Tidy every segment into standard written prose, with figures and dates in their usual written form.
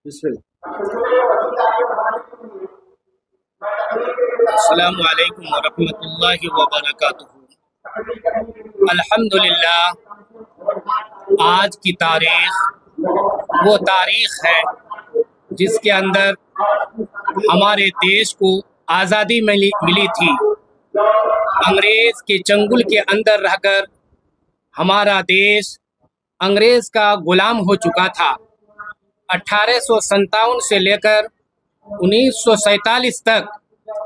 अस्सलामु अलैकुम वरहमतुल्लाहि वबरकातुहू। अल्हम्दुलिल्लाह, आज की तारीख वो तारीख है जिसके अंदर हमारे देश को आज़ादी मिली थी। अंग्रेज़ के चंगुल के अंदर रहकर हमारा देश अंग्रेज़ का गुलाम हो चुका था। 1857 से लेकर 1947 तक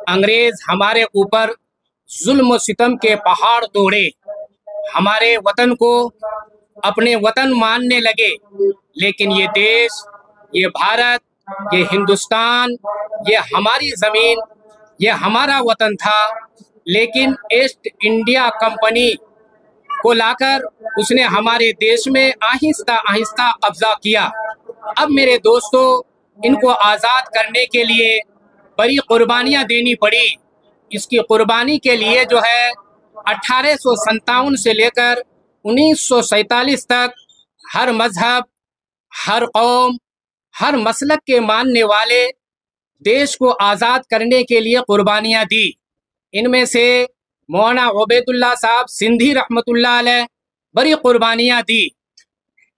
अंग्रेज हमारे ऊपर जुल्म सितम के पहाड़ तोड़े, हमारे वतन को अपने वतन मानने लगे। लेकिन ये देश, ये भारत, ये हिंदुस्तान, ये हमारी ज़मीन, ये हमारा वतन था। लेकिन ईस्ट इंडिया कंपनी को लाकर उसने हमारे देश में आहिस्ता आहिस्ता कब्जा किया। अब मेरे दोस्तों, इनको आज़ाद करने के लिए बड़ी कुर्बानियाँ देनी पड़ी। इसकी कुर्बानी के लिए जो है 1857 से लेकर 1947 तक हर मजहब, हर कौम, हर मसलक के मानने वाले देश को आज़ाद करने के लिए कुर्बानियाँ दी। इनमें से मौलाना उबैदुल्लाह साहब सिंधी रहमतुल्लाह अलैह बड़ी कुर्बानियाँ दी,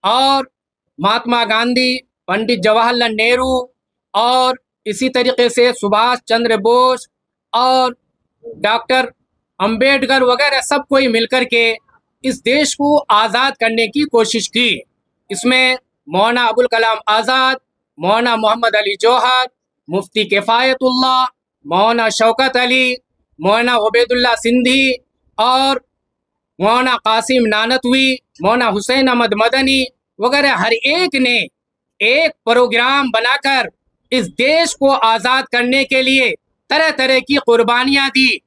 और महात्मा गांधी, पंडित जवाहरलाल नेहरू और इसी तरीके से सुभाष चंद्र बोस और डॉक्टर अंबेडकर वगैरह सब कोई मिलकर के इस देश को आज़ाद करने की कोशिश की। इसमें मौलाना अबुल कलाम आज़ाद, मौलाना मोहम्मद अली जौहर, मुफ्ती किफ़ायतुल्लाह, मौलाना शौकत अली, मौलाना उबैदुल्लाह सिंधी और मौलाना कासिम नानतवी, मौलाना हुसैन अहमद मदनी वगैरह हर एक ने एक प्रोग्राम बनाकर इस देश को आज़ाद करने के लिए तरह तरह की कुर्बानियाँ दी,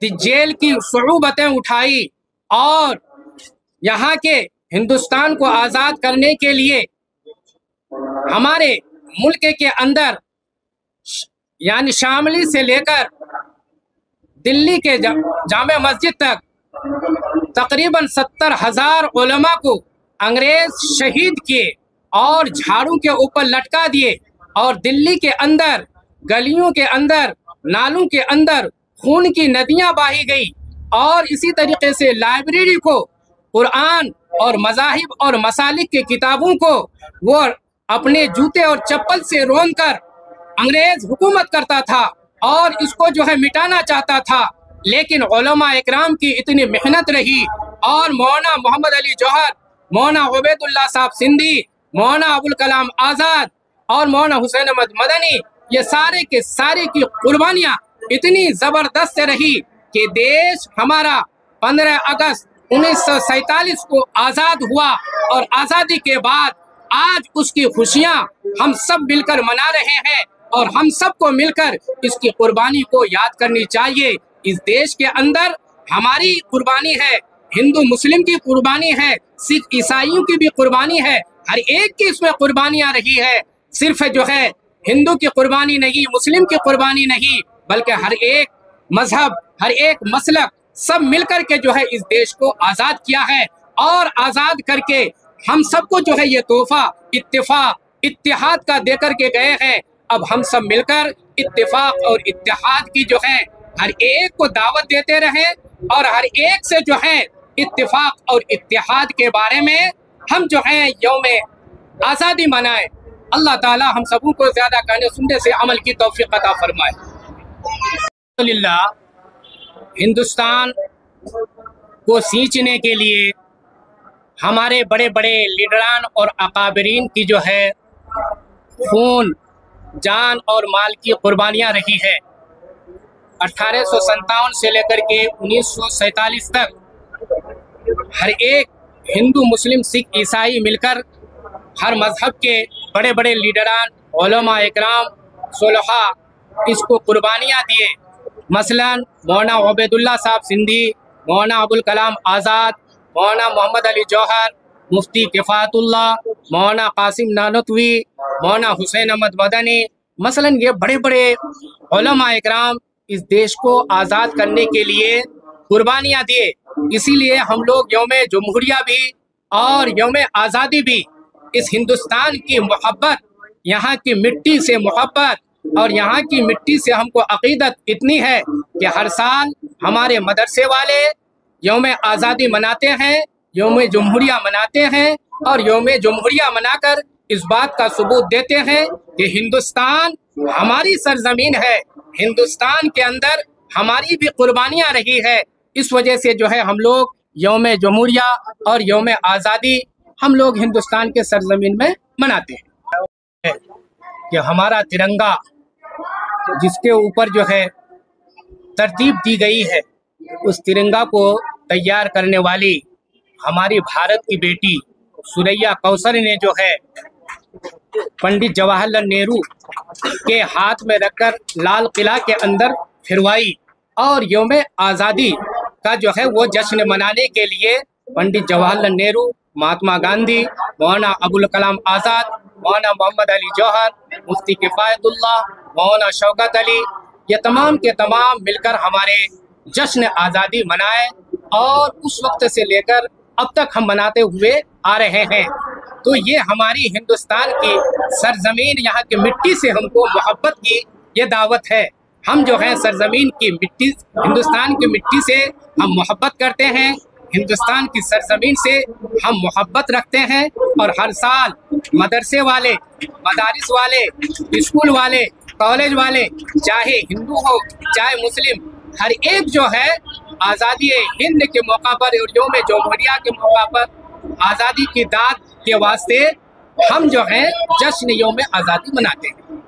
जेल की सुऊबतें उठाई, और यहाँ के हिंदुस्तान को आज़ाद करने के लिए हमारे मुल्क के अंदर यानी शामली से लेकर दिल्ली के जामे मस्जिद तक तकरीबन 70,000 उलमा को अंग्रेज शहीद किए और झाड़ू के ऊपर लटका दिए, और दिल्ली के अंदर गलियों के अंदर, नालों के अंदर खून की नदियां बही गई। और इसी तरीके से लाइब्रेरी को कुरान और मज़ाहिब और मसालिक के किताबों को वो अपने जूते और चप्पल से रोन कर अंग्रेज हुकूमत करता था और इसको जो है मिटाना चाहता था। लेकिन उलमा इकराम की इतनी मेहनत रही, और मौलाना मोहम्मद अली जौहर, मौलाना उबैदुल्लाह साहब सिंधी, मौलाना अबुल कलाम आज़ाद और मौलाना हुसैन अहमद मदनी, ये सारे के सारे की कुर्बानियाँ इतनी ज़बरदस्त रही कि देश हमारा 15 अगस्त 1947 को आज़ाद हुआ, और आज़ादी के बाद आज उसकी खुशियाँ हम सब मिलकर मना रहे हैं, और हम सबको मिलकर इसकी कुर्बानी को याद करनी चाहिए। इस देश के अंदर हमारी कुर्बानी है, हिंदू मुस्लिम की कुर्बानी है, सिख ईसाइयों की भी कुर्बानी है, हर एक की इसमें कुर्बानियाँ रही है। सिर्फ जो है हिंदू की कुर्बानी नहीं, मुस्लिम की कुर्बानी नहीं, बल्कि हर एक मजहब, हर एक मसलक सब मिलकर के जो है इस देश को आज़ाद किया है। और आज़ाद करके हम सबको जो है ये तोहफा इत्तेफाक, इत्तेहाद का दे करके गए हैं। अब हम सब मिलकर इत्तेफाक और इत्तेहाद की जो है हर एक को दावत देते रहें, और हर एक से जो है इत्तेफाक और इत्तेहाद के बारे में हम जो है यौम आज़ादी मनाएं। अल्लाह ताला हम सबों को ज़्यादा कहने सुनने से अमल की तौफीक अता फरमाए। अल्हम्दुलिल्लाह, हिंदुस्तान को सींचने के लिए हमारे बड़े बड़े लीडरान और अकाबरीन की जो है खून, जान और माल की कुर्बानियाँ रही है। 1857 से लेकर के 1947 तक हर एक हिंदू, मुस्लिम, सिख, ईसाई मिलकर हर मजहब के बड़े बड़े लीडरान, उलमा इकराम, सुलहा इसको कुर्बानियाँ दिए। मसलन मौलाना उबैदुल्लाह साहब सिंधी, मौलाना अबुल कलाम आज़ाद, मौलाना मोहम्मद अली जौहर, मुफ्ती किफ़ायतुल्लाह, मौलाना कासिम नानतवी, मौलाना हुसैन अहमद मदनी, मसलन ये बड़े बड़े उलमा इकराम इस देश को आज़ाद करने के लिए कुर्बानियाँ दिए। इसीलिए हम लोग यौम जमहूरिया भी और यौम आज़ादी भी इस हिंदुस्तान की मोहब्बत यहाँ की मिट्टी से मोहब्बत और यहाँ की मिट्टी से हमको अकीदत इतनी है कि हर साल हमारे मदरसे वाले यौम आज़ादी मनाते हैं, यौम जमहूरिया मनाते हैं और यौम जमहूरिया मनाकर इस बात का सबूत देते हैं कि हिंदुस्तान हमारी सरजमीन है, हिंदुस्तान के अंदर हमारी भी कुर्बानियाँ रही है। इस वजह से जो है हम लोग यौम जमहूरिया और यौम आज़ादी हम लोग हिंदुस्तान के सरजमीन में मनाते हैं। कि हमारा तिरंगा जिसके ऊपर जो है तरतीब दी गई है, उस तिरंगा को तैयार करने वाली हमारी भारत की बेटी सुरैया कौसर ने जो है पंडित जवाहरलाल नेहरू के हाथ में रखकर लाल किला के अंदर फिरवाई और यौम आज़ादी का जो है वो जश्न मनाने के लिए पंडित जवाहरलाल नेहरू, महात्मा गांधी, मौलाना अबुल कलाम आज़ाद, मौलाना मोहम्मद अली जौहर, मुफ्ती किफ़ायतुल्लाह, मौलाना शौकत अली, ये तमाम के तमाम मिलकर हमारे जश्न आज़ादी मनाए और उस वक्त से लेकर अब तक हम मनाते हुए आ रहे हैं। तो ये हमारी हिंदुस्तान की सरजमीन, यहाँ की मिट्टी से हमको मोहब्बत की ये दावत है। हम जो है सरजमीन की मिट्टी, हिंदुस्तान की मिट्टी से हम मोहब्बत करते हैं, हिंदुस्तान की सरजमीन से हम मोहब्बत रखते हैं और हर साल मदरसे वाले, मदारिस वाले, स्कूल वाले, कॉलेज वाले, चाहे हिंदू हो चाहे मुस्लिम, हर एक जो है आज़ादी हिंद के मौका पर और यौम जमहूरिया के मौका पर आज़ादी की दाद के वास्ते हम जो है जश्न यौम आज़ादी मनाते हैं।